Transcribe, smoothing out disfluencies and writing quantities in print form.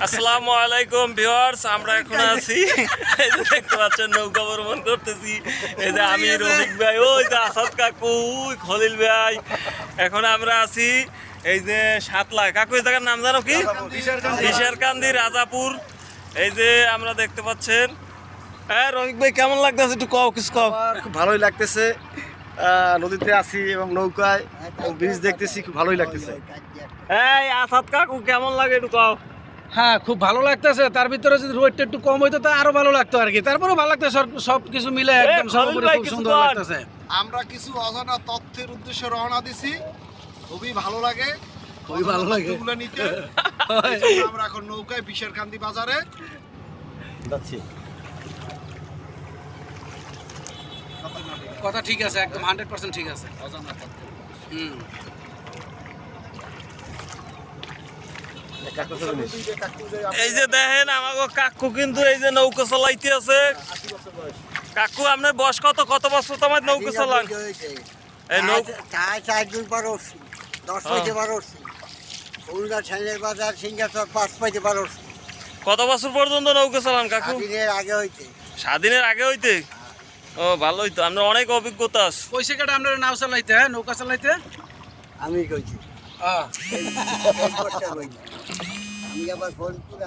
আসসালামু আলাইকুম ভিউয়ার্স, আমরা এখন আছি এই যে দেখতে পাচ্ছেন নৌকা ভ্রমণ করতেছি। এই যে আমি রফিক ভাই, ওই যে আসাদ কাকু, খলিল ভাই। এখন আমরা আছি এই যে সাতলা কাকু, এই জায়গার নাম জানো কি? বিশারকান্দি রাজাপুর। এই যে আমরা দেখতে পাচ্ছেন। হ্যাঁ রফিক ভাই, কেমন লাগতেছে একটু কও, কিছু কও। খুব ভালোই লাগতেছে, নদীতে আছি এবং নৌকায় ব্রিজ দেখতেছি, খুব ভালোই লাগতেছে। এই আসাদ কাকু, কেমন লাগে একটু কও। হ্যাঁ, খুব ভালো লাগতেছে। তার ভিতরে যদি রোডটা একটু কম হইতো তা আরো ভালো লাগতো আর কি। তারপরেও ভালো লাগতেছে, সব কিছু মিলে একদম সর্বোপরি খুব সুন্দর লাগতেছে। আমরা কিছু অজানা তথ্যের উদ্দেশ্যে রওনা দিছি, খুবই ভালো লাগে, খুবই ভালো লাগে তথ্যগুলো নিতে। আমরা এখন নৌকায় বিশারকান্দি বাজারে যাচ্ছি। কথা ঠিক আছে, একদম 100% ঠিক আছে। এই যে দেখেন আমাকে কাকু কিন্তু এই যে নৌকা চালাইতে আছে। কাকু আপনার বয়স কত, কত বছর তোমার নৌকা চালান? এই নৌকা 10 পাইতে পারছি, খুলনা ছেলের বাজার সিঙ্গাচর 5 পাইতে পারছি। কত বছর পর্যন্ত নৌকা চালান কাকু? স্বাধীনের আগে হইতে। স্বাধীনের আগে হইতে? ও ভালো হইতো, আপনার অনেক অভিজ্ঞতা আছে। ওই সেকাটা আপনার নাও চালাইতে, হ্যাঁ নৌকা চালাইতে আমি কইছি আমি আবার ফোন করে